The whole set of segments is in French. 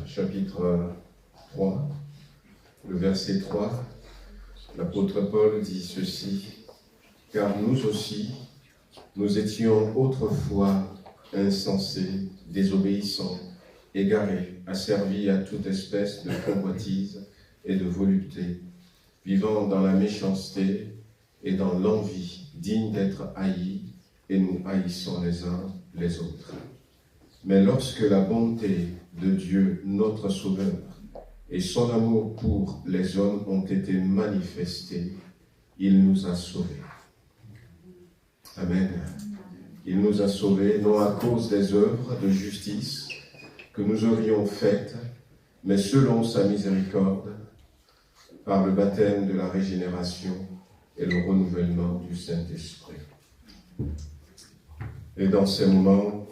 Chapitre 3, le verset 3, l'apôtre Paul dit ceci: « Car nous aussi, nous étions autrefois insensés, désobéissants, égarés, asservis à toute espèce de convoitise et de volupté, vivant dans la méchanceté et dans l'envie, dignes d'être haïs, et nous haïssons les uns les autres. Mais lorsque la bonté de Dieu, notre Sauveur, et son amour pour les hommes ont été manifestés, il nous a sauvés. » Amen. Il nous a sauvés, non à cause des œuvres de justice que nous aurions faites, mais selon sa miséricorde, par le baptême de la régénération et le renouvellement du Saint-Esprit. Et dans ces moments,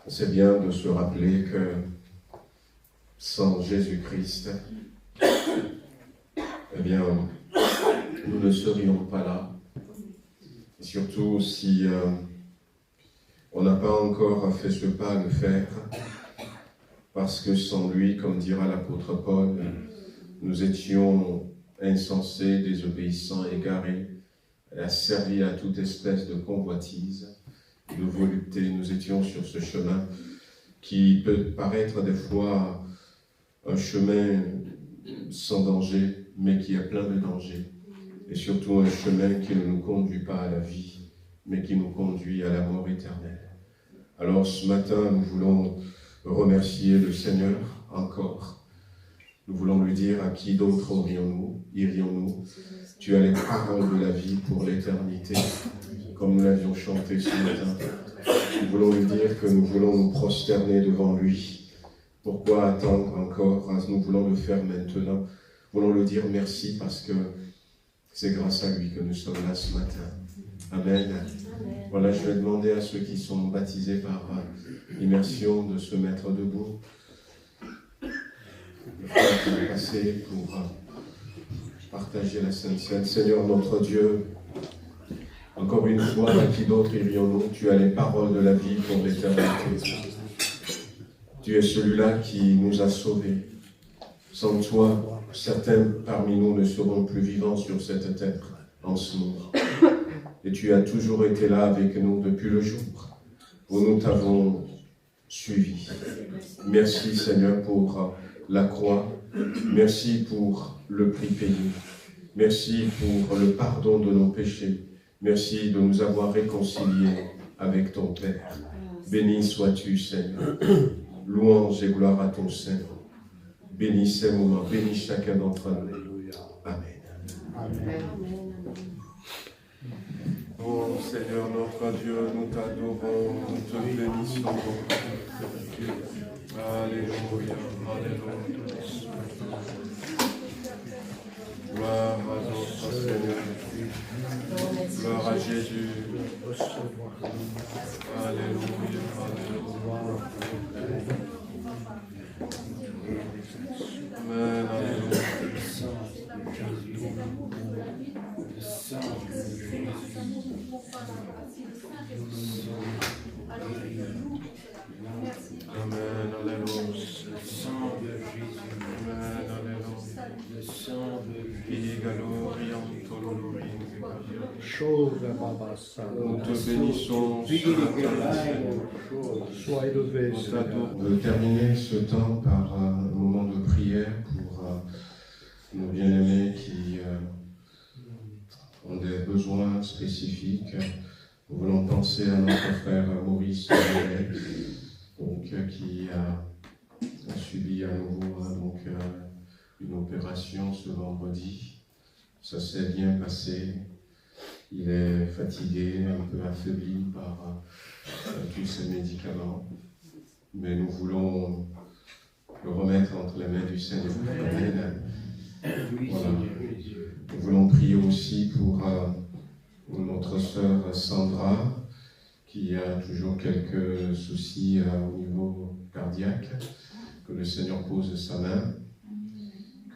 c'est bien de se rappeler que sans Jésus-Christ, eh bien, nous ne serions pas là. Et surtout si on n'a pas encore fait ce pas à le faire, parce que sans lui, comme dira l'apôtre Paul, nous étions insensés, désobéissants, égarés, asservis à toute espèce de convoitise, de volupté. Nous étions sur ce chemin qui peut paraître des fois un chemin sans danger, mais qui a plein de dangers. Et surtout un chemin qui ne nous conduit pas à la vie, mais qui nous conduit à la mort éternelle. Alors ce matin, nous voulons remercier le Seigneur encore. Nous voulons lui dire: à qui d'autre irions-nous? Tu as les paroles de la vie pour l'éternité, comme nous l'avions chanté ce matin. Nous voulons lui dire que nous voulons nous prosterner devant lui. Pourquoi attendre encore? Nous voulons le faire maintenant. Nous voulons lui dire merci parce que c'est grâce à lui que nous sommes là ce matin. Amen. Voilà, je vais demander à ceux qui sont baptisés par immersion de se mettre debout. Le frère qui va passer pour partager la Sainte Seine. Seigneur notre Dieu, encore une fois, à qui d'autre irions-nous? Tu as les paroles de la vie pour l'éternité. Tu es celui-là qui nous a sauvés. Sans toi, certains parmi nous ne seront plus vivants sur cette terre en ce moment. Et tu as toujours été là avec nous depuis le jour où nous t'avons suivi. Merci Seigneur pour la croix. Merci pour le prix payé. Merci pour le pardon de nos péchés. Merci de nous avoir réconciliés avec ton Père. Béni sois-tu Seigneur. Louange et gloire à ton Seigneur. Bénis ces moments, bénis chacun d'entre nous. Amen. Amen. Oh Seigneur notre Dieu, nous t'adorons, nous te bénissons. Alléluia, alléluia. Gloire à notre Seigneur. Gloire à Jésus. Alléluia, alléluia. Amen, alléluia. Amen, alléluia. Le sang de Jésus. Amen, alléluia. Le sang de Jésus. Nous te bénissons. Sois élevé, Seigneur. De terminer ce temps par un moment de prière pour nos bien-aimés qui ont des besoins spécifiques. Nous voulons penser à notre frère Maurice qui a subi à nouveau une opération ce vendredi. Ça s'est bien passé. Il est fatigué, un peu affaibli par tous ces médicaments. Mais nous voulons le remettre entre les mains du Seigneur. Amen. Voilà. Nous voulons prier aussi pour notre sœur Sandra, qui a toujours quelques soucis au niveau cardiaque, que le Seigneur pose sa main,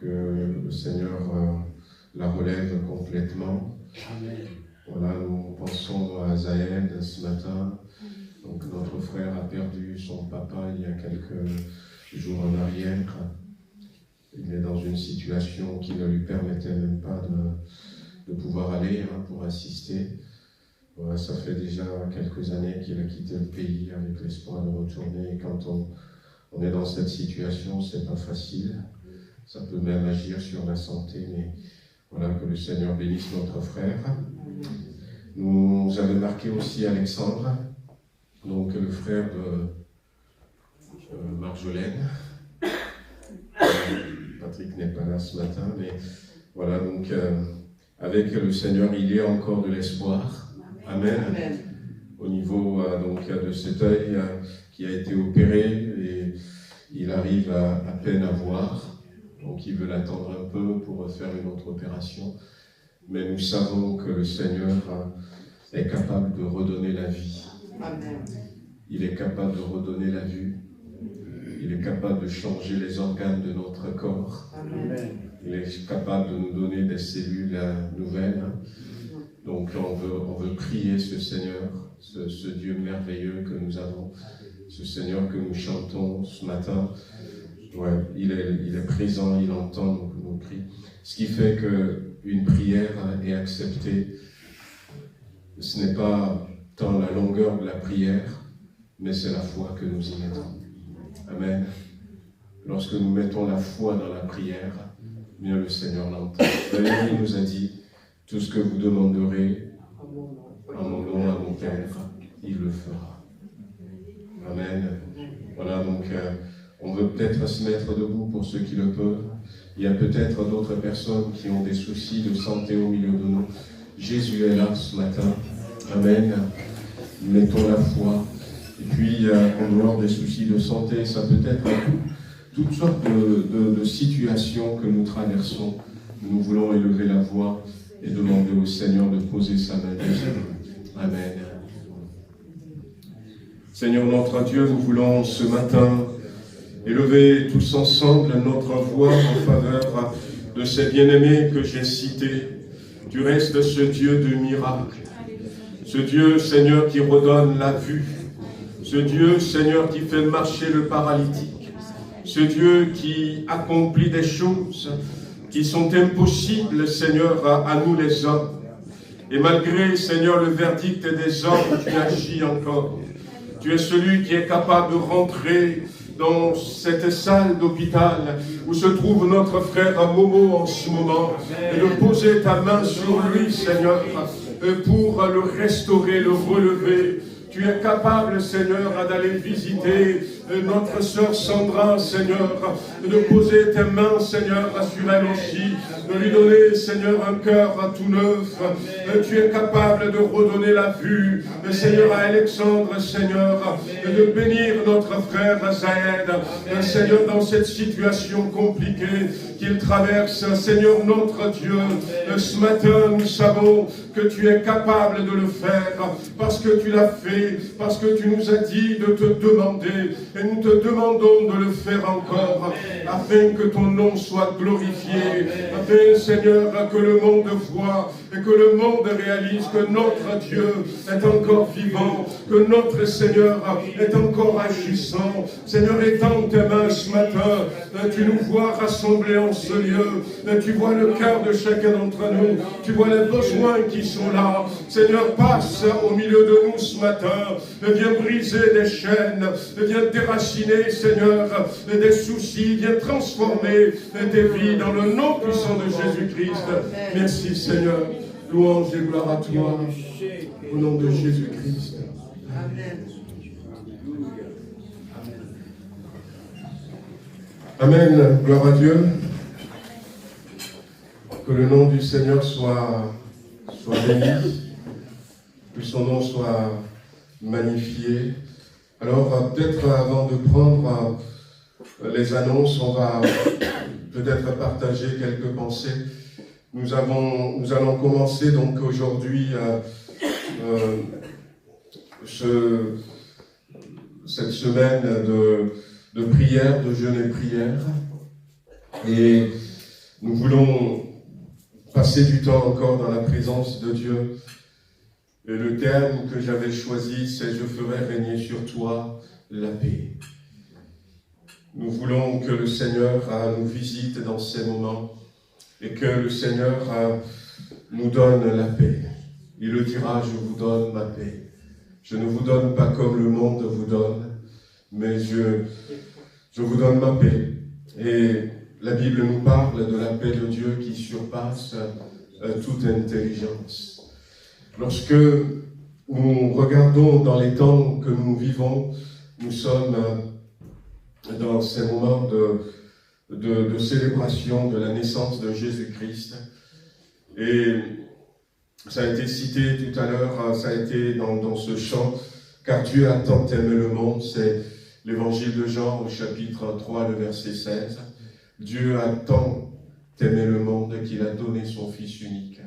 que le Seigneur la relève complètement. Amen. Voilà, nous pensons à Zaëd ce matin. Donc notre frère a perdu son papa il y a quelques toujours en arrière. Il est dans une situation qui ne lui permettait même pas de pouvoir aller pour assister. Voilà, ça fait déjà quelques années qu'il a quitté le pays avec l'espoir de retourner. Et quand on est dans cette situation, c'est pas facile. Ça peut même agir sur la santé, mais voilà, que le Seigneur bénisse notre frère. Nous avait marqué aussi Alexandre, donc le frère de Marjolaine. Patrick n'est pas là ce matin, mais voilà, donc avec le Seigneur, il y a encore de l'espoir. Amen. Amen. Au niveau donc de cet œil qui a été opéré, et il arrive à peine à voir, donc il veut l'attendre un peu pour faire une autre opération. Mais nous savons que le Seigneur est capable de redonner la vie. Amen. Il est capable de redonner la vue. Il est capable de changer les organes de notre corps. Amen. Il est capable de nous donner des cellules nouvelles. Donc on veut prier ce Seigneur, ce Dieu merveilleux que nous avons, ce Seigneur que nous chantons ce matin. Ouais, il est présent, il entend nos cris. Ce qui fait qu'une prière est acceptée. Ce n'est pas tant la longueur de la prière, mais c'est la foi que nous y mettons. Amen. Lorsque nous mettons la foi dans la prière, bien le Seigneur l'entend. Il nous a dit, tout ce que vous demanderez en mon nom à mon Père, il le fera. Amen. Voilà, donc on veut peut-être se mettre debout pour ceux qui le peuvent. Il y a peut-être d'autres personnes qui ont des soucis de santé au milieu de nous. Jésus est là ce matin. Amen. Mettons la foi. Et puis, en dehors des soucis de santé, ça peut être toutes sortes de situations que nous traversons. Nous voulons élever la voix et demander au Seigneur de poser sa main dessus. Amen. Seigneur notre Dieu, nous voulons ce matin élever tous ensemble notre voix en faveur de ces bien-aimés que j'ai cités. Tu restes ce Dieu de miracles. Ce Dieu, Seigneur, qui redonne la vue. Ce Dieu, Seigneur, qui fait marcher le paralytique. Ce Dieu qui accomplit des choses qui sont impossibles, Seigneur, à nous les hommes. Et malgré, Seigneur, le verdict des hommes, tu agis encore. Tu es celui qui est capable de rentrer dans cette salle d'hôpital où se trouve notre frère Momo en ce moment et de poser ta main sur lui, Seigneur, pour le restaurer, le relever. Tu es capable, Seigneur, d'aller visiter notre sœur Sandra, Seigneur, de poser tes mains, Seigneur, sur elle aussi, de lui donner, Seigneur, un cœur tout neuf. Tu es capable de redonner la vue, Seigneur, à Alexandre, Seigneur, de bénir notre frère Zaed, Seigneur, dans cette situation compliquée qu'il traverse. Seigneur, notre Dieu, ce matin, nous savons que tu es capable de le faire, parce que tu l'as fait, parce que tu nous as dit de te demander, et nous te demandons de le faire encore, afin que ton nom soit glorifié, afin, Seigneur, que le monde voit, et que le monde réalise que notre Dieu est encore vivant, que notre Seigneur est encore agissant. Seigneur, étends tes mains ce matin, tu nous vois rassemblés en ce lieu, tu vois le cœur de chacun d'entre nous, tu vois les besoins qui sont là. Seigneur, passe au milieu de nous ce matin, viens briser des chaînes, viens déraciner, Seigneur, des soucis, viens transformer des vies dans le nom puissant de Jésus-Christ. Merci, Seigneur. Louange et gloire à toi, au nom de Jésus-Christ. Amen. Amen. Gloire à Dieu. Que le nom du Seigneur soit béni, que son nom soit magnifié. Alors, peut-être avant de prendre les annonces, on va peut-être partager quelques pensées. Nous allons commencer donc aujourd'hui cette semaine de prière, de jeûne et prière. Et nous voulons passer du temps encore dans la présence de Dieu. Et le terme que j'avais choisi, c'est « Je ferai régner sur toi la paix ». Nous voulons que le Seigneur nous visite dans ces moments et que le Seigneur nous donne la paix. Il le dira, je vous donne ma paix. Je ne vous donne pas comme le monde vous donne, mais je vous donne ma paix. Et la Bible nous parle de la paix de Dieu qui surpasse toute intelligence. Lorsque nous regardons dans les temps que nous vivons, nous sommes dans ces moments de célébration de la naissance de Jésus-Christ. Et ça a été cité tout à l'heure, ça a été dans ce chant, car Dieu a tant aimé le monde, c'est l'évangile de Jean au chapitre 3, le verset 16. Dieu a tant aimé le monde qu'il a donné son Fils unique,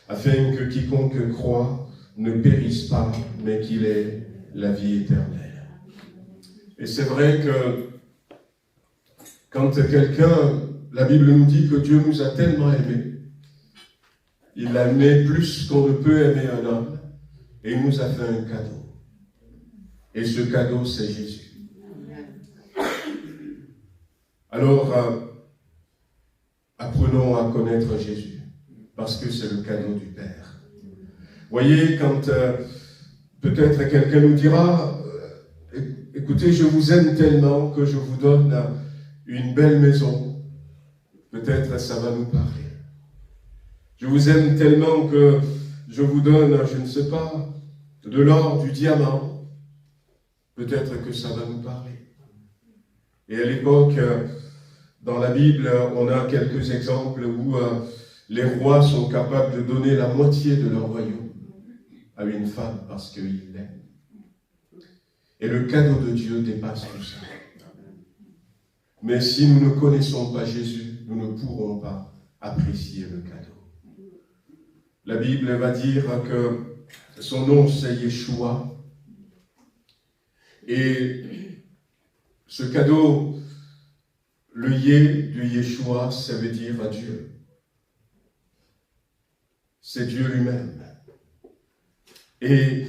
afin que quiconque croit ne périsse pas, mais qu'il ait la vie éternelle. Et c'est vrai que quand quelqu'un, la Bible nous dit que Dieu nous a tellement aimés, il l'a aimé plus qu'on ne peut aimer un homme, et il nous a fait un cadeau. Et ce cadeau, c'est Jésus. Alors, apprenons à connaître Jésus, parce que c'est le cadeau du Père. Voyez, quand peut-être quelqu'un nous dira, écoutez, je vous aime tellement que je vous donne une belle maison, peut-être ça va nous parler. Je vous aime tellement que je vous donne, je ne sais pas, de l'or, du diamant, peut-être que ça va nous parler. Et à l'époque, dans la Bible, on a quelques exemples où les rois sont capables de donner la moitié de leur royaume à une femme parce qu'ils l'aiment. Et le cadeau de Dieu dépasse tout ça. Mais si nous ne connaissons pas Jésus, nous ne pourrons pas apprécier le cadeau. La Bible va dire que son nom c'est Yeshua. Et ce cadeau, le Yé du Yeshua, ça veut dire Dieu. C'est Dieu lui-même. Et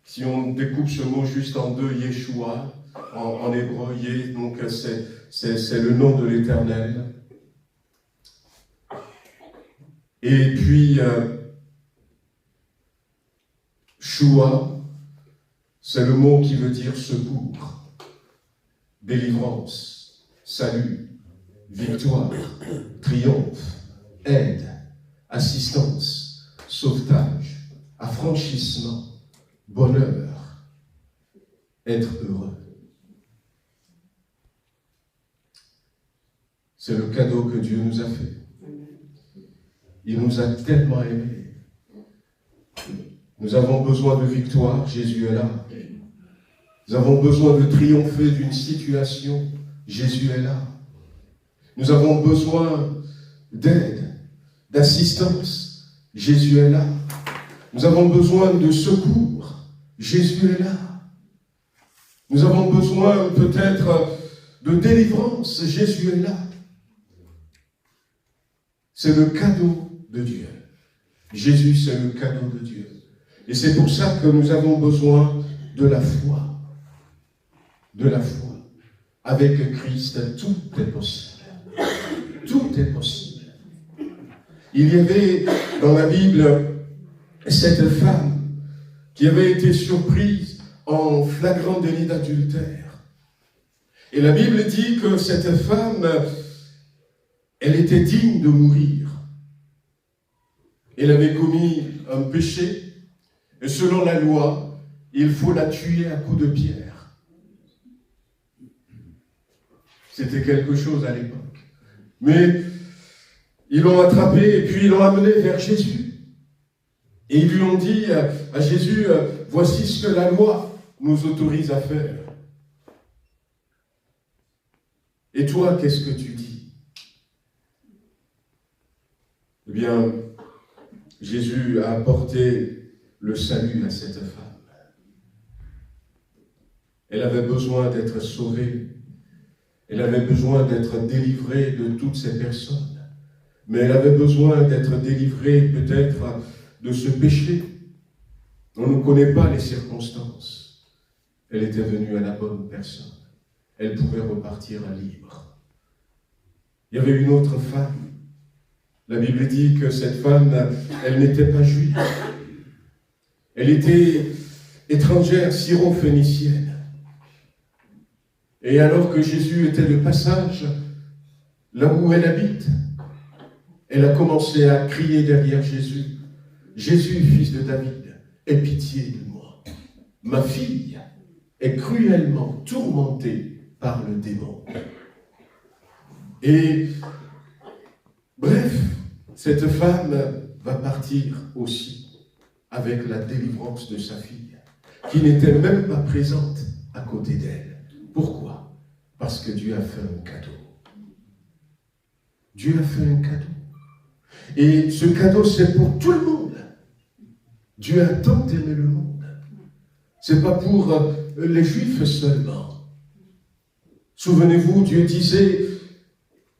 si on découpe ce mot juste en deux, Yeshua, en hébreu, Yé, donc c'est le nom de l'Éternel. Et puis, Shua, c'est le mot qui veut dire secours, délivrance, salut, victoire, triomphe, aide, assistance, sauvetage, affranchissement, bonheur, être heureux. C'est le cadeau que Dieu nous a fait. Il nous a tellement aimés. Nous avons besoin de victoire, Jésus est là. Nous avons besoin de triompher d'une situation, Jésus est là. Nous avons besoin d'aide, d'assistance, Jésus est là. Nous avons besoin de secours, Jésus est là. Nous avons besoin peut-être de délivrance, Jésus est là. C'est le cadeau de Dieu. Jésus, c'est le cadeau de Dieu. Et c'est pour ça que nous avons besoin de la foi. De la foi. Avec Christ, tout est possible. Tout est possible. Il y avait dans la Bible cette femme qui avait été surprise en flagrant délit d'adultère. Et la Bible dit que cette femme, elle était digne de mourir. Elle avait commis un péché. Et selon la loi, il faut la tuer à coups de pierre. C'était quelque chose à l'époque. Mais ils l'ont attrapée et puis ils l'ont amenée vers Jésus. Et ils lui ont dit à Jésus, voici ce que la loi nous autorise à faire. Et toi, qu'est-ce que tu dis? Eh bien, Jésus a apporté le salut à cette femme. Elle avait besoin d'être sauvée. Elle avait besoin d'être délivrée de toutes ces personnes. Mais elle avait besoin d'être délivrée peut-être de ce péché. On ne connaît pas les circonstances. Elle était venue à la bonne personne. elle pouvait repartir libre. Il y avait une autre femme. La Bible dit que cette femme, elle n'était pas juive. Elle était étrangère, syro-phénicienne. Et alors que Jésus était de passage, là où elle habite, elle a commencé à crier derrière Jésus, « Jésus, fils de David, aie pitié de moi. Ma fille est cruellement tourmentée par le démon. » Et bref, cette femme va partir aussi avec la délivrance de sa fille, qui n'était même pas présente à côté d'elle. Pourquoi? Parce que Dieu a fait un cadeau. Dieu a fait un cadeau. Et ce cadeau, c'est pour tout le monde. Dieu a tant aimé le monde. Ce n'est pas pour les Juifs seulement. Souvenez-vous, Dieu disait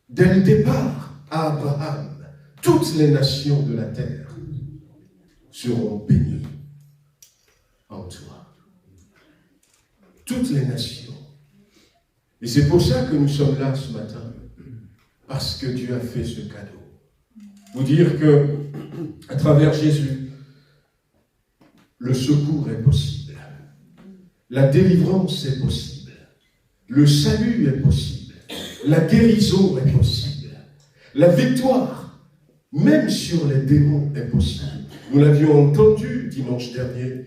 dès le départ à Abraham, toutes les nations de la terre seront bénies en toi. Toutes les nations. Et c'est pour ça que nous sommes là ce matin. Parce que Dieu a fait ce cadeau. Vous dire que, à travers Jésus, le secours est possible. La délivrance est possible. Le salut est possible. La guérison est possible. La victoire, même sur les démons, est possible. Nous l'avions entendu dimanche dernier.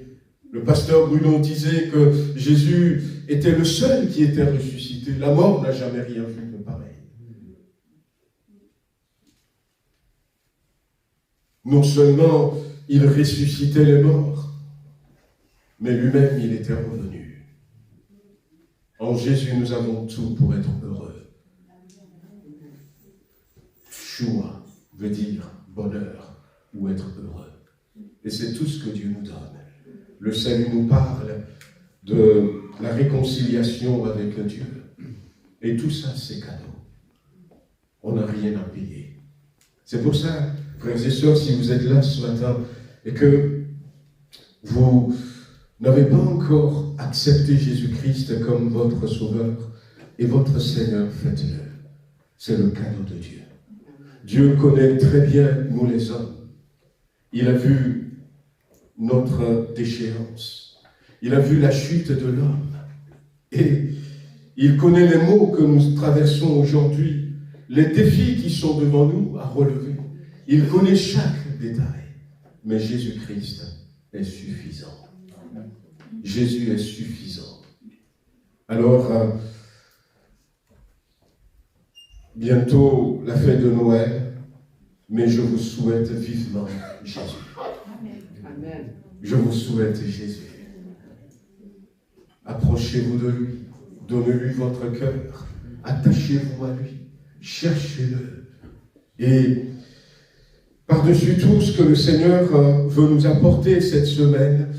Le pasteur Bruno disait que Jésus était le seul qui était ressuscité. La mort n'a jamais rien vu de pareil. Non seulement il ressuscitait les morts, mais lui-même il était revenu. En Jésus, nous avons tout pour être heureux. Choua veut dire bonheur ou être heureux. Et c'est tout ce que Dieu nous donne. Le salut nous parle de la réconciliation avec Dieu. Et tout ça, c'est cadeau. On n'a rien à payer. C'est pour ça, frères et sœurs, si vous êtes là ce matin et que vous n'avez pas encore accepté Jésus-Christ comme votre Sauveur et votre Seigneur, faites-le. C'est le cadeau de Dieu. Dieu connaît très bien nous les hommes. Il a vu notre déchéance. Il a vu la chute de l'homme. Et il connaît les maux que nous traversons aujourd'hui, les défis qui sont devant nous à relever. Il connaît chaque détail. Mais Jésus-Christ est suffisant. Jésus est suffisant. Alors, bientôt la fête de Noël, mais je vous souhaite vivement Jésus. Amen. Je vous souhaite Jésus. Approchez-vous de lui, donnez-lui votre cœur, attachez-vous à lui, cherchez-le. Et par-dessus tout, ce que le Seigneur veut nous apporter cette semaine,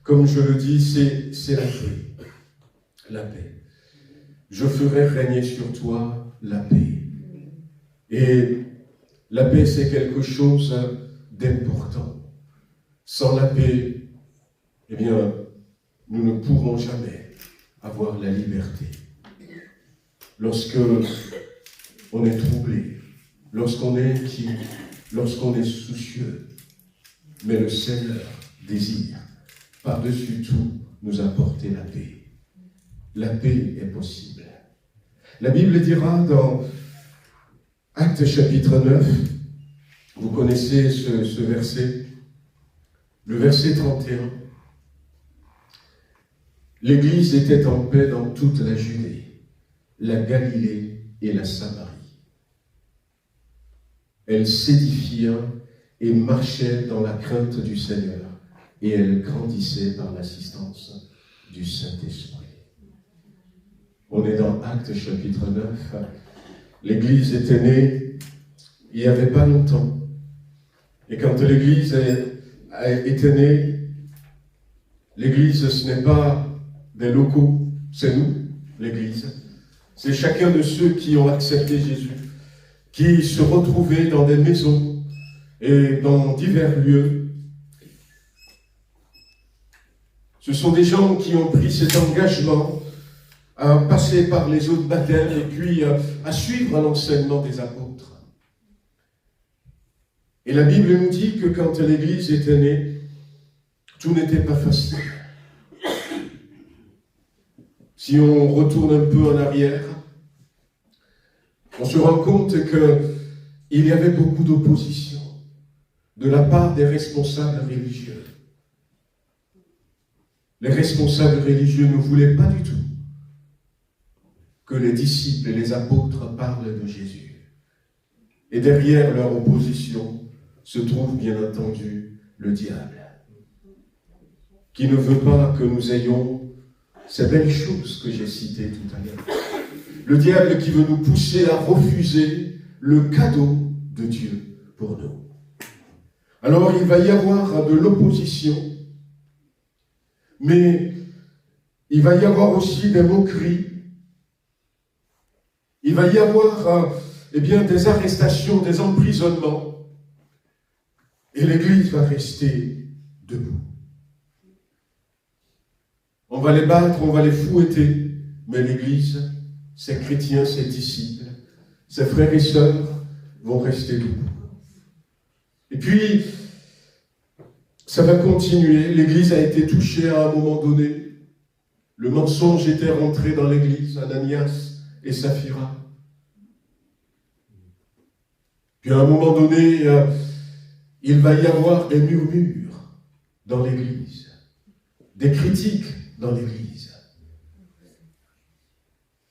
comme je le dis, c'est la paix. La paix. Je ferai régner sur toi la paix. Et la paix, c'est quelque chose d'important. Sans la paix, eh bien, nous ne pourrons jamais avoir la liberté. Lorsque on est troublé, lorsqu'on est inquiet, lorsqu'on est soucieux, mais le Seigneur désire, par-dessus tout, nous apporter la paix. La paix est possible. La Bible dira dans Actes chapitre 9, vous connaissez ce verset, le verset 31. L'Église était en paix dans toute la Judée, la Galilée et la Samarie. Elle s'édifia et marchait dans la crainte du Seigneur, et elle grandissait par l'assistance du Saint-Esprit. On est dans Actes chapitre 9. L'Église était née il n'y avait pas longtemps. Et quand l'Église était née, l'Église, ce n'est pas des locaux, c'est nous, l'Église. C'est chacun de ceux qui ont accepté Jésus, qui se retrouvaient dans des maisons et dans divers lieux. Ce sont des gens qui ont pris cet engagement à passer par les eaux de baptême et puis à suivre l'enseignement des apôtres. Et la Bible nous dit que quand l'Église était née, tout n'était pas facile. Si on retourne un peu en arrière, on se rend compte qu'il y avait beaucoup d'opposition de la part des responsables religieux. Les responsables religieux ne voulaient pas du tout que les disciples et les apôtres parlent de Jésus. Et derrière leur opposition se trouve bien entendu le diable, qui ne veut pas que nous ayons ces belles choses que j'ai citées tout à l'heure. Le diable qui veut nous pousser à refuser le cadeau de Dieu pour nous. Alors il va y avoir de l'opposition, mais il va y avoir aussi des moqueries. Il va y avoir des arrestations, des emprisonnements. Et l'Église va rester debout. On va les battre, on va les fouetter, mais l'Église, ses chrétiens, ses disciples, ses frères et sœurs vont rester debout. Et puis, ça va continuer. L'Église a été touchée à un moment donné. Le mensonge était rentré dans l'Église, Ananias et Saphira. Puis à un moment donné, il va y avoir des murmures dans l'Église, des critiques dans l'Église.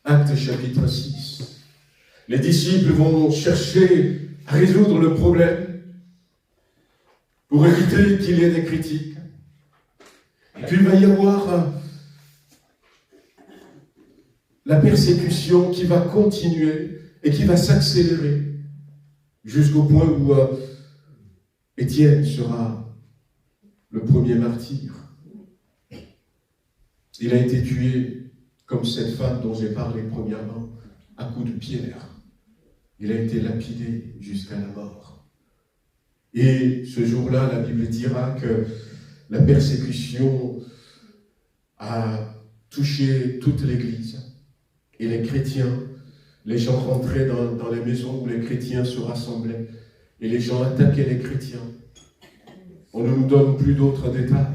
Actes chapitre 6. Les disciples vont chercher à résoudre le problème pour éviter qu'il y ait des critiques. Et puis il va y avoir la persécution qui va continuer et qui va s'accélérer jusqu'au point où Étienne sera le premier martyr. Il a été tué comme cette femme dont j'ai parlé premièrement, à coups de pierre. Il a été lapidé jusqu'à la mort. Et ce jour-là, la Bible dira que la persécution a touché toute l'Église. Et les chrétiens, les gens rentraient dans les maisons où les chrétiens se rassemblaient. Et les gens attaquaient les chrétiens. On ne nous donne plus d'autres détails.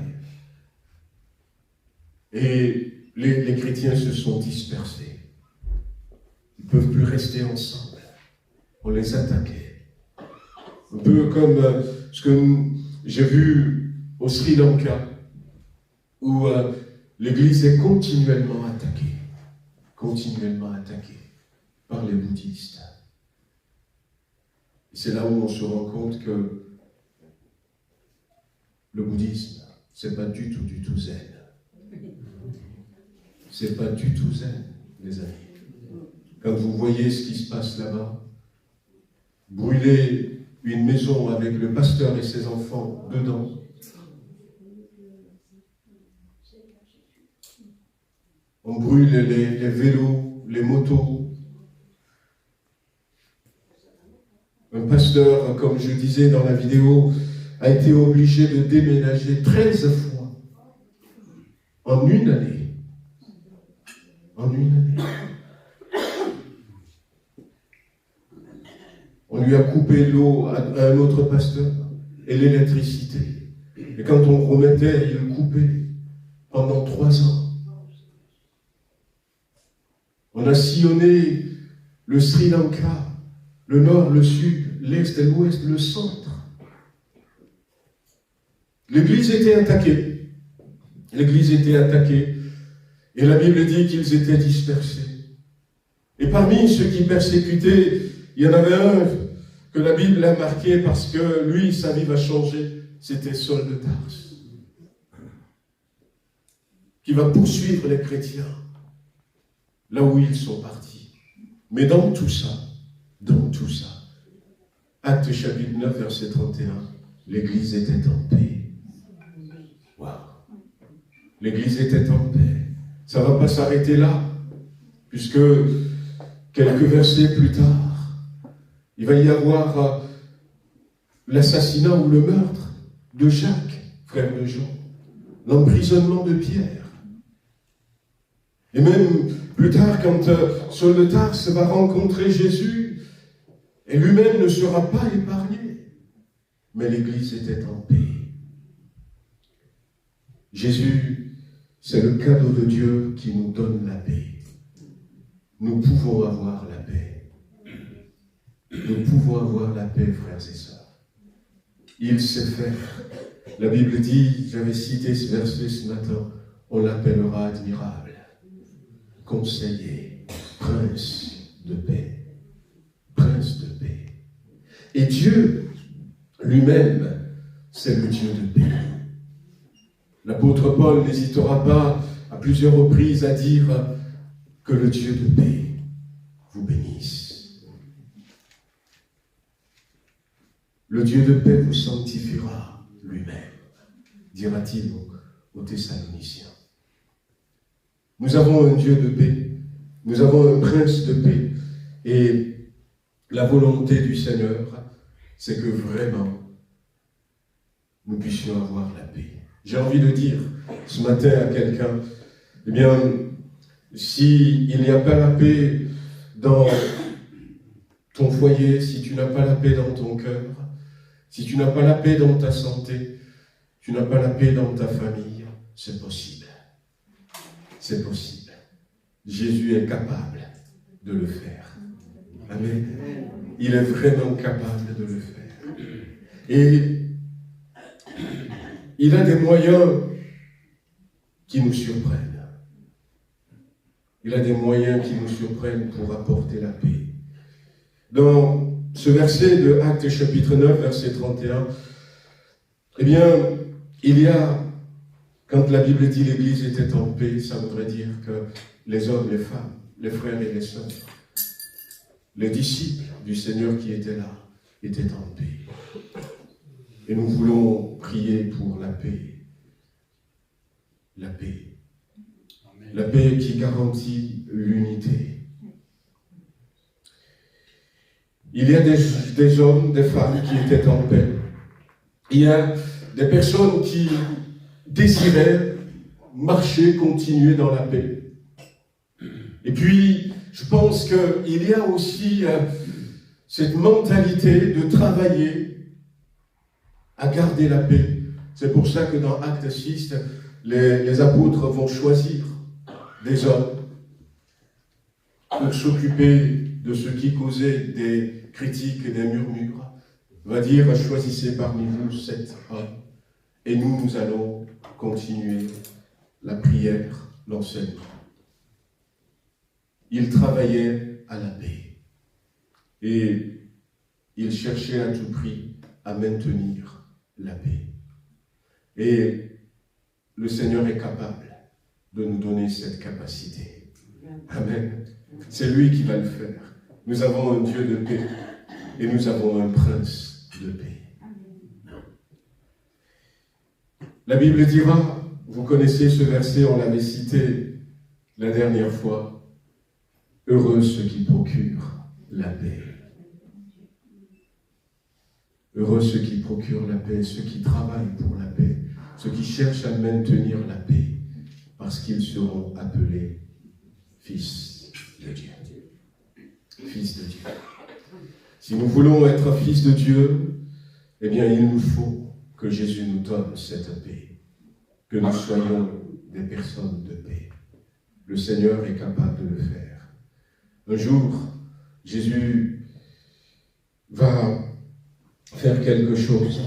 Et les chrétiens se sont dispersés. Ils ne peuvent plus rester ensemble. On les attaquait. Un peu comme ce que j'ai vu au Sri Lanka, où l'Église est continuellement attaquée par les bouddhistes. Et c'est là où on se rend compte que le bouddhisme, c'est pas du tout zen. C'est pas du tout zen, les amis. Quand vous voyez ce qui se passe là-bas, brûler une maison avec le pasteur et ses enfants dedans, on brûle les vélos, les motos. Un pasteur, comme je disais dans la vidéo, a été obligé de déménager 13 fois en une année. En une année. On lui a coupé l'eau à un autre pasteur et l'électricité. Et quand on remettait, il le coupait pendant 3 ans. On a sillonné le Sri Lanka, le nord, le sud, l'est et l'ouest, le centre. L'Église était attaquée. L'Église était attaquée. Et la Bible dit qu'ils étaient dispersés. Et parmi ceux qui persécutaient, il y en avait un que la Bible a marqué parce que lui, sa vie va changer. C'était Saul de Tarse, qui va poursuivre les chrétiens là où ils sont partis. Mais dans tout ça, Actes chapitre 9, verset 31, l'Église était en paix. Waouh! L'Église était en paix. Ça ne va pas s'arrêter là, puisque quelques versets plus tard, il va y avoir l'assassinat ou le meurtre de Jacques, frère de Jean, l'emprisonnement de Pierre. Et même plus tard, quand Saul de Tarse va rencontrer Jésus, et lui-même ne sera pas épargné. Mais l'Église était en paix. Jésus, c'est le cadeau de Dieu qui nous donne la paix. Nous pouvons avoir la paix. Nous pouvons avoir la paix, frères et sœurs. Il sait faire. La Bible dit, j'avais cité ce verset ce matin, on l'appellera admirable, conseiller, prince de paix. Prince de paix. Et Dieu lui-même, c'est le Dieu de paix. L'apôtre Paul n'hésitera pas à plusieurs reprises à dire que le Dieu de paix vous bénisse. Le Dieu de paix vous sanctifiera lui-même, dira-t-il aux Thessaloniciens. Nous avons un Dieu de paix, nous avons un prince de paix, et la volonté du Seigneur, c'est que vraiment, nous puissions avoir la paix. J'ai envie de dire ce matin à quelqu'un, eh bien, s'il n'y a pas la paix dans ton foyer, si tu n'as pas la paix dans ton cœur, si tu n'as pas la paix dans ta santé, tu n'as pas la paix dans ta famille, c'est possible. C'est possible. Jésus est capable de le faire. Amen. Il est vraiment capable de le faire. Et il a des moyens qui nous surprennent. Il a des moyens qui nous surprennent pour apporter la paix. Dans ce verset de Actes chapitre 9, verset 31, eh bien, il y a, quand la Bible dit l'Église était en paix, ça voudrait dire que les hommes, les femmes, les frères et les sœurs, les disciples du Seigneur qui étaient là, étaient en paix. Et nous voulons prier pour la paix. La paix. La paix qui garantit l'unité. Il y a des hommes, des femmes qui étaient en paix. Il y a des personnes qui désiraient marcher, continuer dans la paix. Et puis, je pense qu'il y a aussi cette mentalité de travailler à garder la paix. C'est pour ça que dans Acte 6, les apôtres vont choisir des hommes pour s'occuper de ceux qui causaient des critiques et des murmures. On va dire, choisissez parmi vous 7 hommes et nous allons continuer la prière, l'enseignement. Ils travaillaient à la paix et ils cherchaient à tout prix à maintenir la paix. Et le Seigneur est capable de nous donner cette capacité. Amen. C'est lui qui va le faire. Nous avons un Dieu de paix et nous avons un prince de paix. La Bible dira, vous connaissez ce verset, on l'avait cité la dernière fois, heureux ceux qui procurent la paix. Heureux ceux qui procurent la paix, ceux qui travaillent pour la paix, ceux qui cherchent à maintenir la paix, parce qu'ils seront appelés fils de Dieu. Fils de Dieu. Si nous voulons être fils de Dieu, eh bien il nous faut que Jésus nous donne cette paix, que nous soyons des personnes de paix. Le Seigneur est capable de le faire. Un jour, Jésus va faire quelque chose.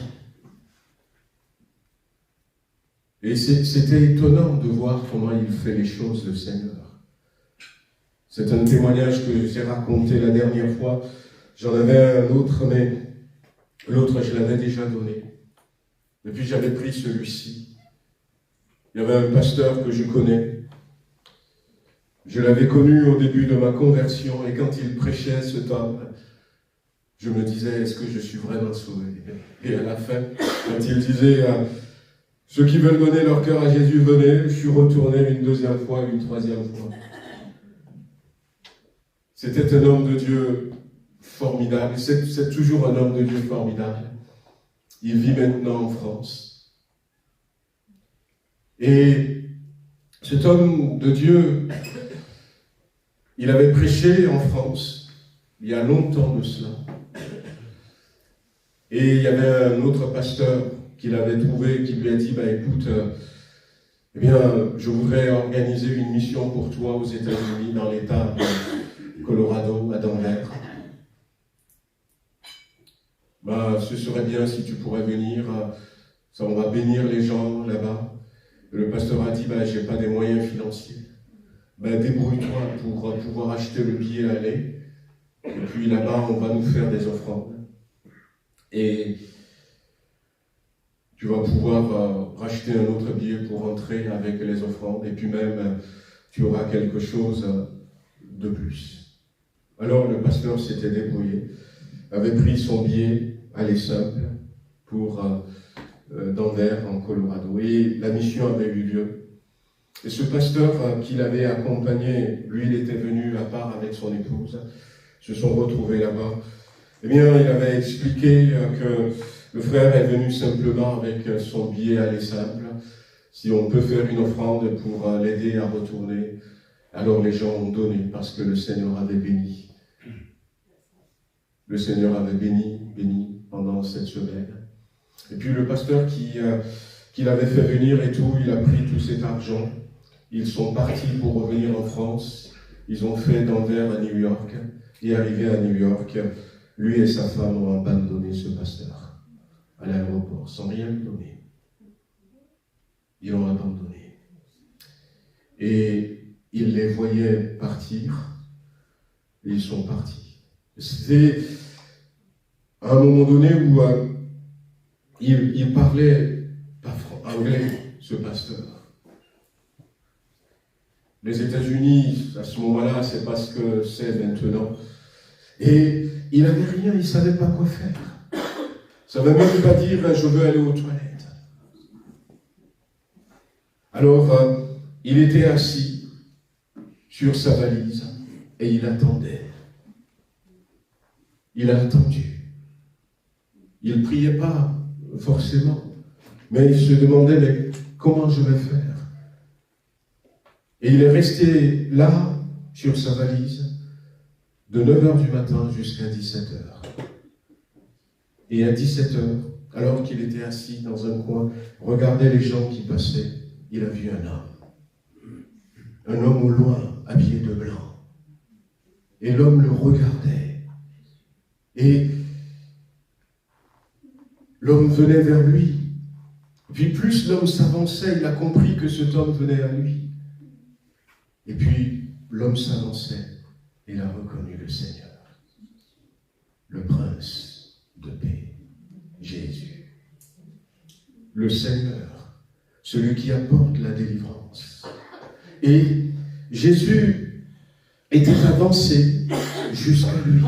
Et c'était étonnant de voir comment il fait les choses, le Seigneur. C'est un témoignage que j'ai raconté la dernière fois. J'en avais un autre, mais l'autre, je l'avais déjà donné. Et puis j'avais pris celui-ci. Il y avait un pasteur que je connais. Je l'avais connu au début de ma conversion, et quand il prêchait cet homme, je me disais, est-ce que je suis vraiment sauvé? Et à la fin, quand il disait, ceux qui veulent donner leur cœur à Jésus, venez, je suis retourné une deuxième fois, une troisième fois. C'était un homme de Dieu formidable, c'est toujours un homme de Dieu formidable. Il vit maintenant en France. Et cet homme de Dieu Il avait prêché en France, il y a longtemps de cela. Et il y avait un autre pasteur qu'il avait trouvé, qui lui a dit, écoute, eh bien, je voudrais organiser une mission pour toi aux États-Unis, dans l'État de Colorado, à Denver. Ce serait bien si tu pourrais venir, ça, on va bénir les gens là-bas. Le pasteur a dit, j'ai pas des moyens financiers. Débrouille-toi pour pouvoir acheter le billet aller. Et puis là-bas, on va nous faire des offrandes. Et tu vas pouvoir racheter un autre billet pour rentrer avec les offrandes. Et puis même, tu auras quelque chose de plus. Alors le pasteur s'était débrouillé, avait pris son billet, aller simple, pour Denver, en Colorado. Et la mission avait eu lieu. Et ce pasteur qui l'avait accompagné, lui, il était venu à part avec son épouse, se sont retrouvés là-bas. Eh bien, il avait expliqué que le frère est venu simplement avec son billet aller simple. Si on peut faire une offrande pour l'aider à retourner, alors les gens ont donné parce que le Seigneur avait béni. Le Seigneur avait béni pendant cette semaine. Et puis le pasteur qui l'avait fait venir et tout, il a pris tout cet argent. Ils sont partis pour revenir en France. Ils ont fait Denver à New York. Et arrivé à New York, lui et sa femme ont abandonné ce pasteur à l'aéroport, sans rien lui donner. Ils l'ont abandonné. Et il les voyait partir, et ils sont partis. C'était à un moment donné où il parlait pas anglais, ce pasteur. Les États-Unis, à ce moment-là, c'est pas ce que c'est maintenant. Et il n'avait rien, il ne savait pas quoi faire. Ça ne veut même pas dire « je veux aller aux toilettes ». Alors, il était assis sur sa valise et il attendait. Il a attendu. Il ne priait pas forcément, mais il se demandait « mais comment je vais faire ?» Et il est resté là, sur sa valise, de 9h du matin jusqu'à 17h. Et à 17h, alors qu'il était assis dans un coin, regardait les gens qui passaient, il a vu un homme. Un homme au loin, habillé de blanc. Et l'homme le regardait. Et l'homme venait vers lui. Puis plus l'homme s'avançait, il a compris que cet homme venait à lui. Et puis l'homme s'avançait, et il a reconnu le Seigneur, le Prince de paix, Jésus. Le Seigneur, celui qui apporte la délivrance. Et Jésus était avancé jusqu'à lui,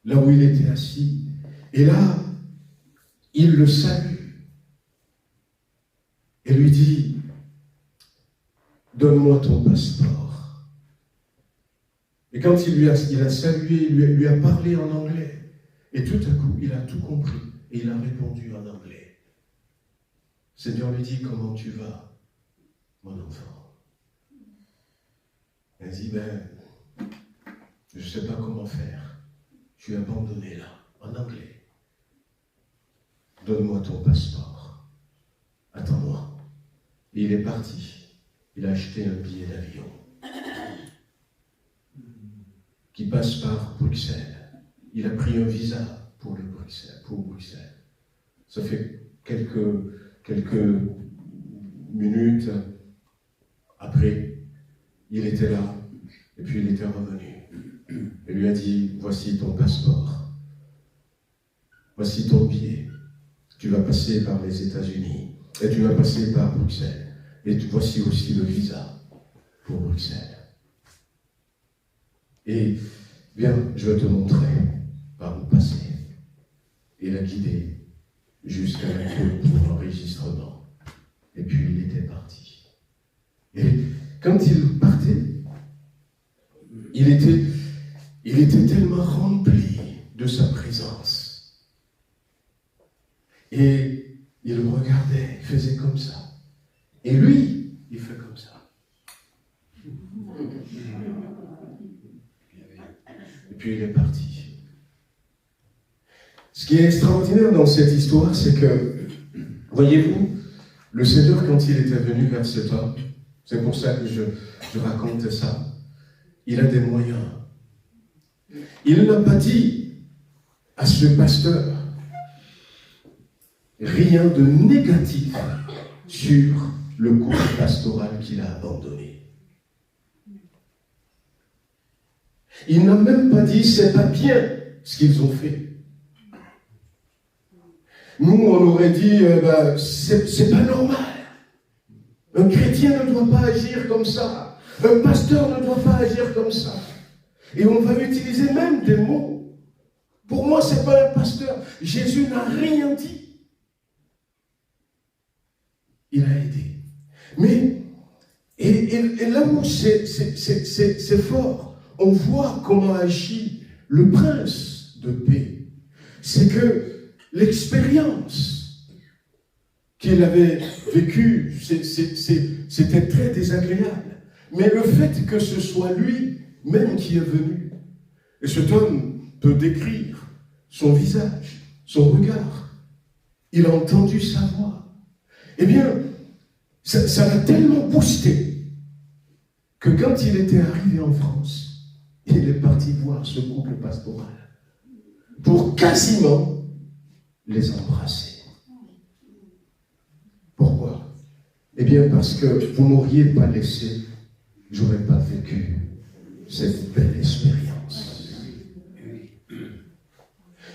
là où il était assis. Et là, il le salue et lui dit « Donne-moi ton passeport ». Et quand il a salué, il lui a parlé en anglais. Et tout à coup, il a tout compris. Et il a répondu en anglais. Le Seigneur lui dit « Comment tu vas, mon enfant ?» Il dit « Je ne sais pas comment faire. Je suis abandonné là, en anglais. Donne-moi ton passeport. Attends-moi. » Et il est parti. Il a acheté un billet d'avion qui passe par Bruxelles. Il a pris un visa pour Bruxelles. Ça fait quelques minutes après, il était là, et puis il était revenu. Il lui a dit, voici ton passeport, voici ton billet, tu vas passer par les États-Unis, et tu vas passer par Bruxelles. Et voici aussi le visa pour Bruxelles. Et bien, je vais te montrer par où passer. Et il a guidé jusqu'à la queue pour l'enregistrement. Et puis il était parti. Et quand il partait, il était tellement rempli de sa présence. Et il le regardait, il faisait comme ça. Et lui, il fait comme ça. puis il est parti. Ce qui est extraordinaire dans cette histoire, c'est que, voyez-vous, le Seigneur, quand il était venu vers cet homme, c'est pour ça que je raconte ça, il a des moyens. Il n'a pas dit à ce pasteur rien de négatif sur le couple pastoral qu'il a abandonné. Il n'a même pas dit c'est pas bien ce qu'ils ont fait. Nous, on aurait dit c'est pas normal. Un chrétien ne doit pas agir comme ça. Un pasteur ne doit pas agir comme ça. Et on va utiliser même des mots. Pour moi, c'est pas un pasteur. Jésus n'a rien dit. Il a aidé. Mais, et là où c'est fort, on voit comment agit le prince de paix. C'est que l'expérience qu'il avait vécue, c'était très désagréable. Mais le fait que ce soit lui-même qui est venu, et cet homme peut décrire son visage, son regard, il a entendu sa voix, eh bien, ça l'a tellement boosté que quand il était arrivé en France, il est parti voir ce couple pastoral pour quasiment les embrasser. Pourquoi? Eh bien, parce que vous ne m'auriez pas laissé, je n'aurais pas vécu cette belle expérience.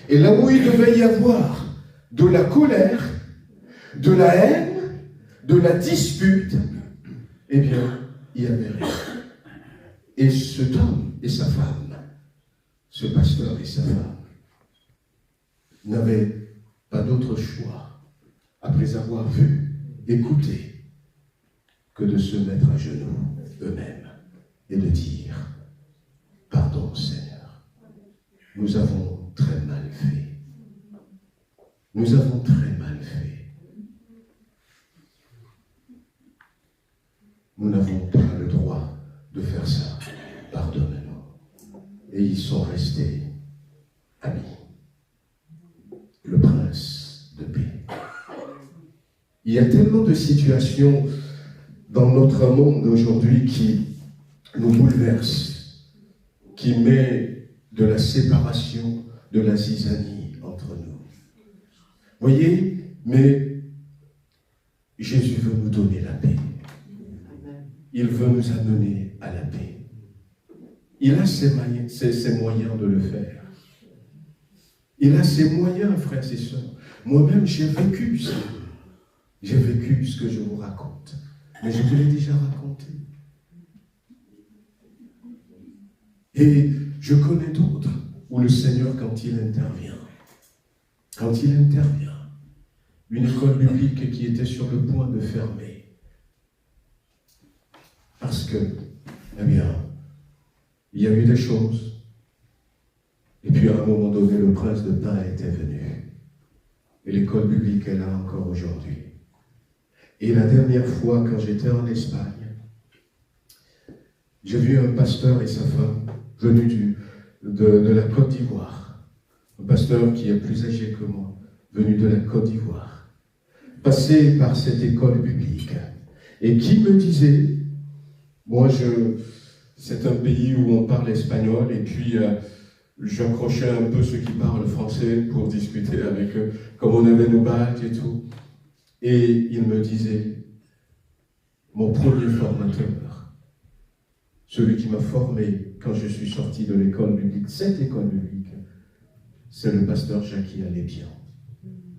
Et là où il devait y avoir de la colère, de la haine, de la dispute, eh bien, il n'y avait rien. Et cet homme et sa femme, ce pasteur et sa femme, n'avaient pas d'autre choix, après avoir vu, écouté, que de se mettre à genoux eux-mêmes et de dire « Pardon, Seigneur, nous avons très mal fait. Nous avons très mal fait. Nous n'avons pas le droit de faire ça. Pardonne-nous. » Et ils sont restés amis. Le prince de paix. Il y a tellement de situations dans notre monde aujourd'hui qui nous bouleversent, qui met de la séparation, de la zizanie entre nous. Voyez, mais Jésus veut nous donner la paix. Il veut nous amener à la paix. Il a ses moyens de le faire. Il a ses moyens, frères et sœurs. Moi-même, j'ai vécu ça. J'ai vécu ce que je vous raconte. Mais je vous l'ai déjà raconté. Et je connais d'autres où le Seigneur, quand il intervient, une école biblique qui était sur le point de fermer, parce que, eh bien, il y a eu des choses. Et puis à un moment donné, le prince de pain était venu. Et l'école biblique est là encore aujourd'hui. Et la dernière fois, quand j'étais en Espagne, j'ai vu un pasteur et sa femme venus de la Côte d'Ivoire. Un pasteur qui est plus âgé que moi, venu de la Côte d'Ivoire, passer par cette école biblique. Et qui me disait, moi c'est un pays où on parle espagnol, et puis j'accrochais un peu ceux qui parlent français pour discuter avec eux, comme on avait nos badges et tout. Et il me disait, mon premier formateur, celui qui m'a formé quand je suis sorti de l'école biblique, cette école biblique, c'est le pasteur Jackie Alépian.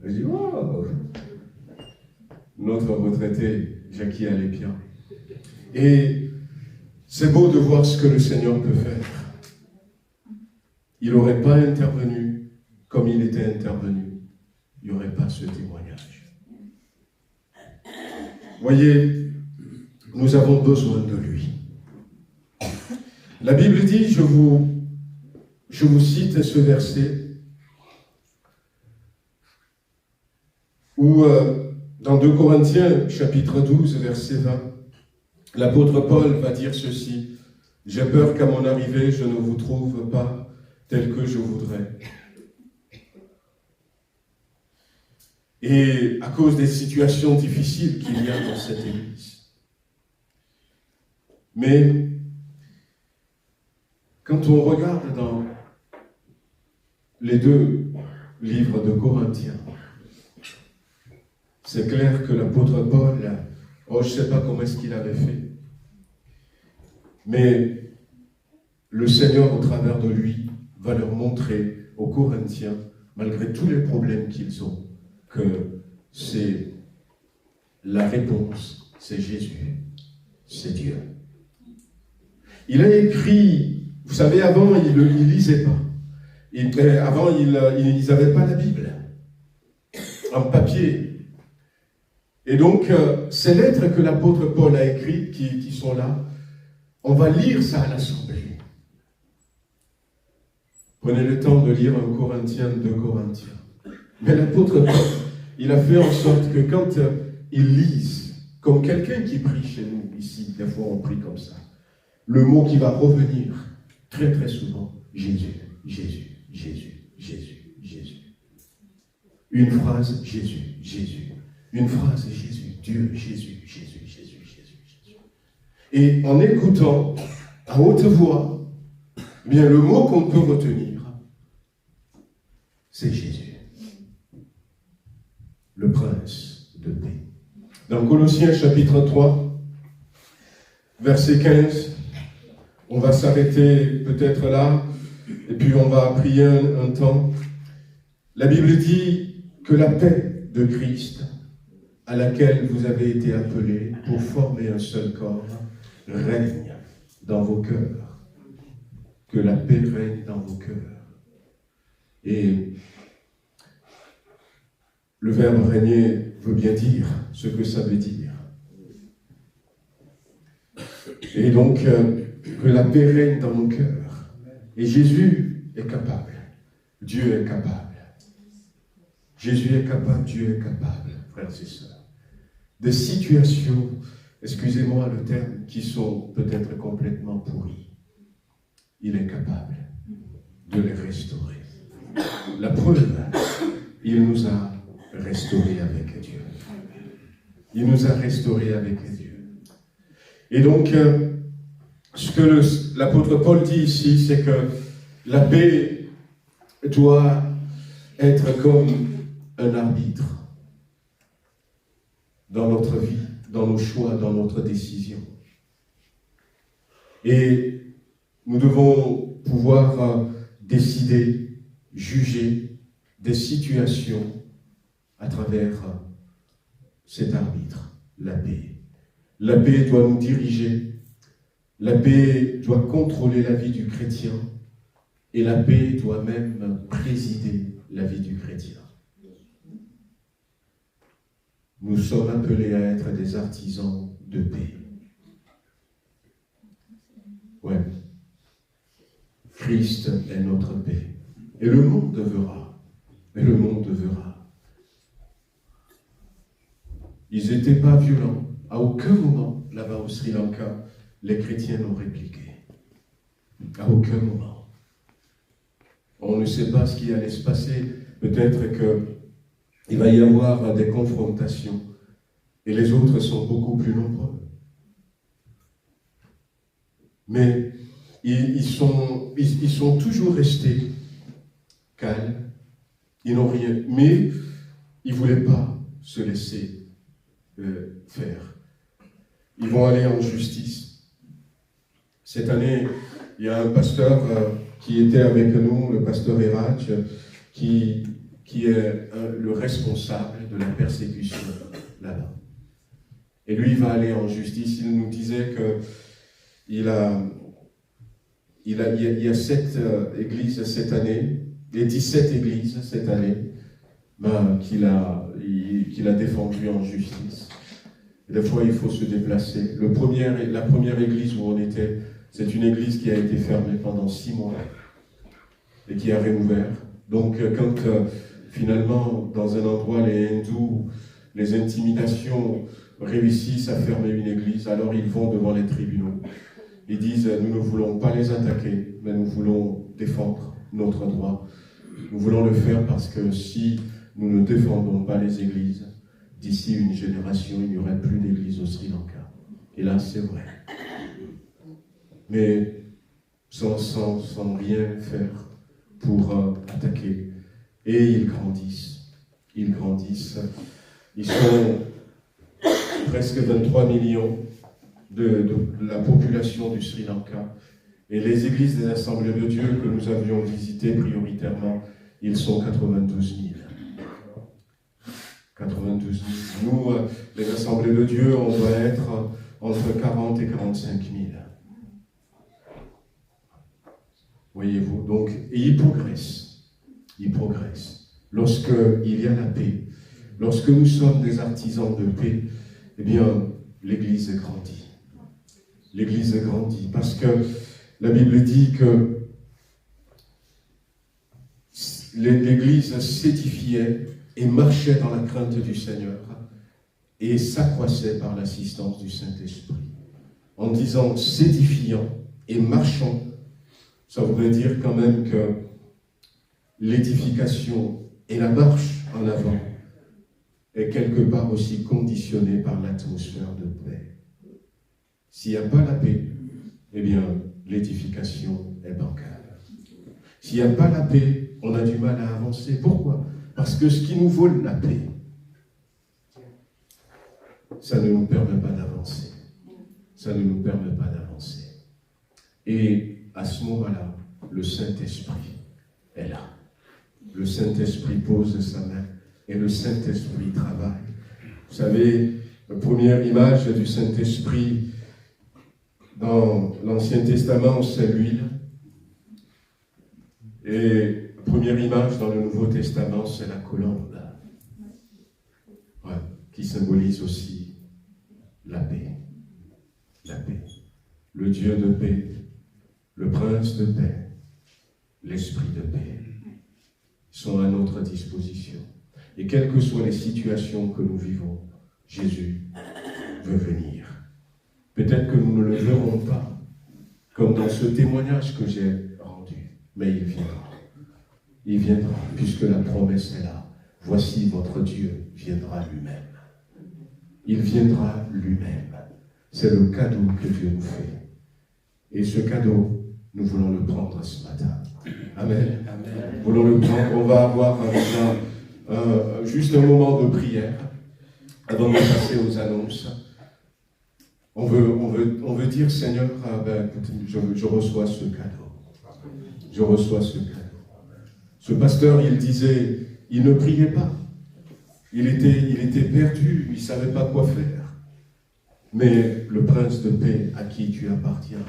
Je dis, wow, notre retraité Jackie Alépian. Et c'est beau de voir ce que le Seigneur peut faire. Il n'aurait pas intervenu comme il était intervenu. Il n'y aurait pas ce témoignage. Voyez, nous avons besoin de lui. La Bible dit, je vous cite ce verset, où dans 2 Corinthiens, chapitre 12, verset 20, l'apôtre Paul va dire ceci, « J'ai peur qu'à mon arrivée, je ne vous trouve pas tel que je voudrais. Et à cause des situations difficiles qu'il y a dans cette Église. Mais quand on regarde dans les 2 livres de Corinthiens, c'est clair que l'apôtre Paul, je ne sais pas comment est-ce qu'il avait fait, mais le Seigneur, au travers de lui, va leur montrer aux Corinthiens, malgré tous les problèmes qu'ils ont, que c'est la réponse, c'est Jésus, c'est Dieu. Il a écrit, vous savez, avant, il ne lisait pas. Avant, ils n'avaient pas la Bible en papier. Et donc, ces lettres que l'apôtre Paul a écrites, qui sont là, on va lire ça à l'Assemblée. Prenez le temps de lire 1 Corinthiens, 2 Corinthiens. Mais l'apôtre Paul, il a fait en sorte que quand ils lisent, comme quelqu'un qui prie chez nous ici, des fois on prie comme ça, le mot qui va revenir très très souvent, Jésus, Jésus, Jésus, Jésus, Jésus. Une phrase, Jésus, Jésus. Une phrase, Jésus, Dieu, Jésus, Jésus, Jésus, Jésus, Jésus. Et en écoutant à haute voix, eh bien le mot qu'on peut retenir, c'est Jésus. Le prince de paix. Dans Colossiens chapitre 3, verset 15, on va s'arrêter peut-être là, et puis on va prier un temps. La Bible dit que la paix de Christ, à laquelle vous avez été appelés pour former un seul corps, règne dans vos cœurs. Que la paix règne dans vos cœurs. Et le verbe régner veut bien dire ce que ça veut dire. Et donc, que la paix règne dans nos cœurs. Et Jésus est capable. Dieu est capable. Jésus est capable, Dieu est capable, frères et sœurs. Des situations, excusez-moi le terme, qui sont peut-être complètement pourries. Il est capable de les restaurer. La preuve, il nous a restaurés avec Dieu. Il nous a restaurés avec Dieu. Et donc, ce que l'apôtre Paul dit ici, c'est que la paix doit être comme un arbitre dans notre vie, dans nos choix, dans notre décision. Et nous devons pouvoir décider, juger des situations à travers cet arbitre, la paix. La paix doit nous diriger, la paix doit contrôler la vie du chrétien, et la paix doit même présider la vie du chrétien. Nous sommes appelés à être des artisans de paix. Ouais. Christ est notre paix. Et le monde verra. Et le monde verra. Ils n'étaient pas violents. À aucun moment, là-bas au Sri Lanka, les chrétiens n'ont répliqué. À aucun moment. On ne sait pas ce qui allait se passer. Peut-être qu'il va y avoir des confrontations. Et les autres sont beaucoup plus nombreux. Mais ils sont toujours restés calmes. Ils n'ont rien. Mais ils ne voulaient pas se laisser faire. Ils vont aller en justice. Cette année, il y a un pasteur qui était avec nous, le pasteur Erach, qui est le responsable de la persécution là-bas. Et lui, il va aller en justice. Il nous disait qu'il il y a 7 églises cette année, et 17 églises cette année, qu'il a défendues en justice. Et des fois, il faut se déplacer. La première église où on était, c'est une église qui a été fermée pendant 6 mois et qui a réouvert. Donc, quand finalement, dans un endroit, les hindous, les intimidations réussissent à fermer une église, alors ils vont devant les tribunaux. Ils disent, nous ne voulons pas les attaquer, mais nous voulons défendre notre droit. Nous voulons le faire parce que si nous ne défendons pas les églises, d'ici une génération, il n'y aurait plus d'église au Sri Lanka. Et là, c'est vrai. Mais sans rien faire pour attaquer. Et ils grandissent. Ils grandissent. Ils sont presque 23 millions de la population du Sri Lanka. Et les églises des Assemblées de Dieu que nous avions visitées prioritairement, ils sont 92 000. 92 000. Nous, les Assemblées de Dieu, on doit être entre 40 et 45 000. Voyez-vous, donc, et ils progressent. Ils progressent. Lorsqu'il y a la paix, lorsque nous sommes des artisans de paix, eh bien, l'Église grandit. L'Église grandit parce que la Bible dit que l'Église s'édifiait et marchait dans la crainte du Seigneur et s'accroissait par l'assistance du Saint-Esprit. En disant s'édifiant et marchant, ça voudrait dire quand même que l'édification et la marche en avant est quelque part aussi conditionnée par l'atmosphère de paix. S'il n'y a pas la paix, eh bien, l'édification est bancale. S'il n'y a pas la paix, on a du mal à avancer. Pourquoi? Parce que ce qui nous vole la paix, ça ne nous permet pas d'avancer. Ça ne nous permet pas d'avancer. Et à ce moment-là, le Saint-Esprit est là. Le Saint-Esprit pose sa main et le Saint-Esprit travaille. Vous savez, la première image du Saint-Esprit dans l'Ancien Testament, c'est l'huile. Et la première image dans le Nouveau Testament, c'est la colombe. Ouais, qui symbolise aussi la paix. La paix. Le Dieu de paix, le Prince de paix, l'Esprit de paix sont à notre disposition. Et quelles que soient les situations que nous vivons, Jésus veut venir. Peut-être que nous ne le verrons pas, comme dans ce témoignage que j'ai rendu, mais il viendra. Il viendra, puisque la promesse est là. Voici votre Dieu viendra lui-même. Il viendra lui-même. C'est le cadeau que Dieu nous fait. Et ce cadeau, nous voulons le prendre ce matin. Amen. Amen. Nous voulons le prendre. On va avoir maintenant juste un moment de prière avant de passer aux annonces. On veut dire, Seigneur, je reçois ce cadeau. Je reçois ce cadeau. Ce pasteur, il disait, il ne priait pas. Il était perdu, il ne savait pas quoi faire. Mais le Prince de paix à qui tu appartiens,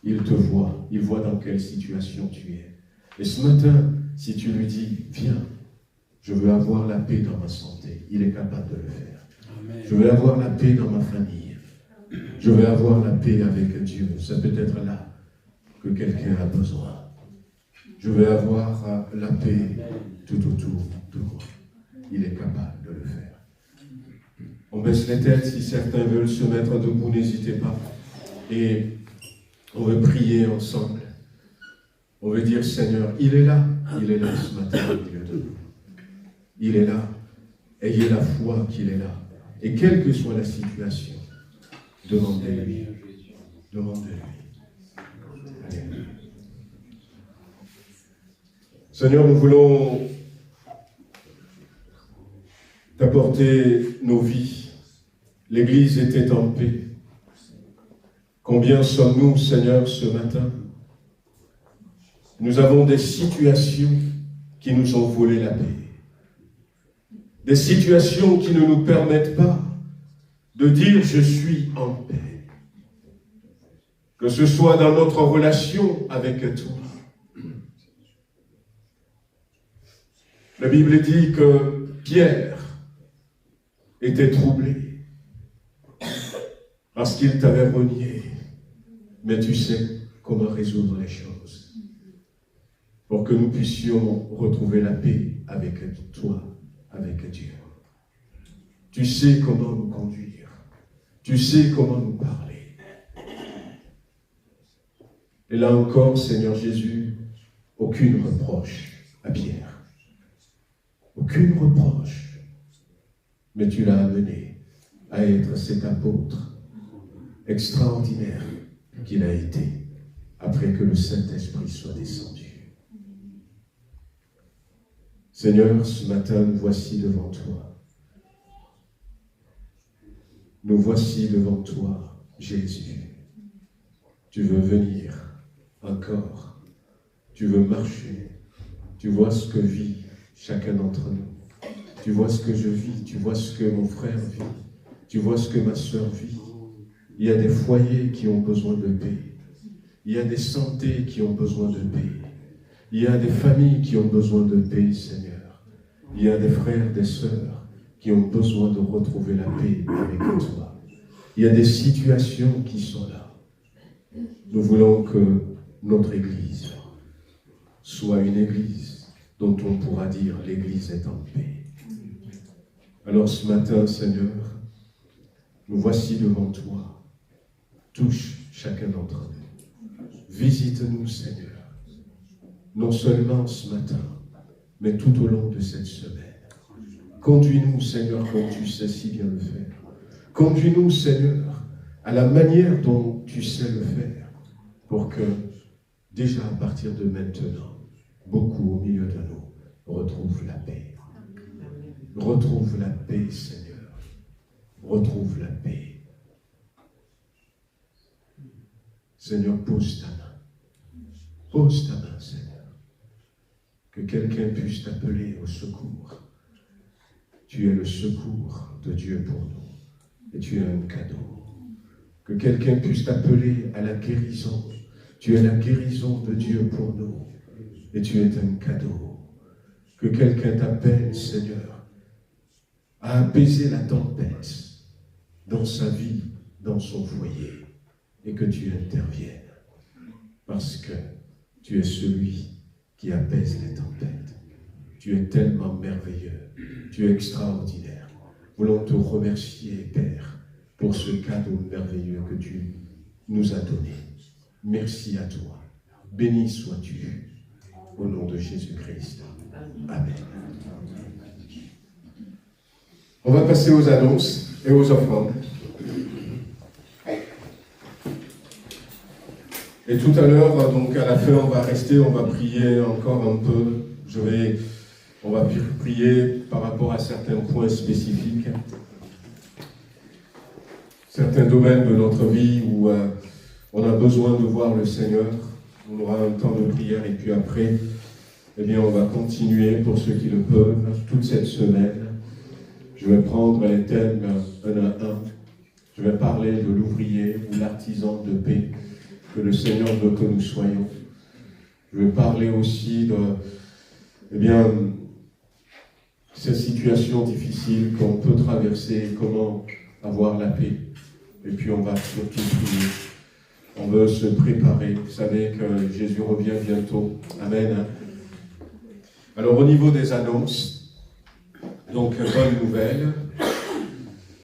il te voit, il voit dans quelle situation tu es. Et ce matin, si tu lui dis, viens, je veux avoir la paix dans ma santé, il est capable de le faire. Amen. Je veux avoir la paix dans ma famille. Je veux avoir la paix avec Dieu. C'est peut-être là que quelqu'un a besoin. Je veux avoir la paix tout autour de moi. Il est capable de le faire. On baisse les têtes. Si certains veulent se mettre debout, n'hésitez pas. Et on veut prier ensemble. On veut dire, Seigneur, il est là. Il est là ce matin au milieu de nous. Il est là. Ayez la foi qu'il est là. Et quelle que soit la situation, demandez-lui. Demandez-lui. Allez. Seigneur, nous voulons t'apporter nos vies. L'Église était en paix. Combien sommes-nous, Seigneur, ce matin? Nous avons des situations qui nous ont volé la paix. Des situations qui ne nous permettent pas de dire « je suis en paix ». Que ce soit dans notre relation avec toi. La Bible dit que Pierre était troublé parce qu'il t'avait renié. Mais tu sais comment résoudre les choses pour que nous puissions retrouver la paix avec toi, avec Dieu. Tu sais comment nous conduire. Tu sais comment nous parler. Et là encore, Seigneur Jésus, aucune reproche à Pierre. Aucune reproche. Mais tu l'as amené à être cet apôtre extraordinaire qu'il a été après que le Saint-Esprit soit descendu. Seigneur, ce matin, nous voici devant toi. Nous voici devant toi, Jésus. Tu veux venir encore. Tu veux marcher. Tu vois ce que vit chacun d'entre nous. Tu vois ce que je vis. Tu vois ce que mon frère vit. Tu vois ce que ma sœur vit. Il y a des foyers qui ont besoin de paix. Il y a des santé qui ont besoin de paix. Il y a des familles qui ont besoin de paix, Seigneur. Il y a des frères, des sœurs qui ont besoin de retrouver la paix avec toi. Il y a des situations qui sont là. Nous voulons que notre Église soit une Église dont on pourra dire l'Église est en paix. Alors ce matin, Seigneur, nous voici devant toi. Touche chacun d'entre nous. Visite-nous, Seigneur. Non seulement ce matin, mais tout au long de cette semaine. Conduis-nous, Seigneur, comme tu sais si bien le faire. Conduis-nous, Seigneur, à la manière dont tu sais le faire, pour que, déjà à partir de maintenant, beaucoup au milieu de nous retrouvent la paix. Retrouve la paix, Seigneur. Retrouve la paix. Seigneur, pose ta main. Pose ta main, Seigneur. Que quelqu'un puisse t'appeler au secours. Tu es le secours de Dieu pour nous. Et tu es un cadeau. Que quelqu'un puisse t'appeler à la guérison. Tu es la guérison de Dieu pour nous. Et tu es un cadeau. Que quelqu'un t'appelle, Seigneur, à apaiser la tempête dans sa vie, dans son foyer. Et que tu interviennes. Parce que tu es celui qui apaise les tempêtes. Tu es tellement merveilleux. Tu es extraordinaire. Nous voulons te remercier, Père, pour ce cadeau merveilleux que tu nous as donné. Merci à toi. Béni sois-tu. Au nom de Jésus-Christ. Amen. On va passer aux annonces et aux offrandes. Et tout à l'heure, donc à la fin, on va rester, on va prier encore un peu. On va prier par rapport à certains points spécifiques, certains domaines de notre vie où on a besoin de voir le Seigneur. On aura un temps de prière et puis après, eh bien, on va continuer pour ceux qui le peuvent toute cette semaine. Je vais prendre les thèmes un à un. Je vais parler de l'ouvrier ou l'artisan de paix que le Seigneur veut que nous soyons. Je vais parler aussi de, ces situations difficiles qu'on peut traverser, comment avoir la paix. Et puis on va surtout prier. On veut se préparer. Vous savez que Jésus revient bientôt. Amen. Alors au niveau des annonces, donc bonne nouvelle.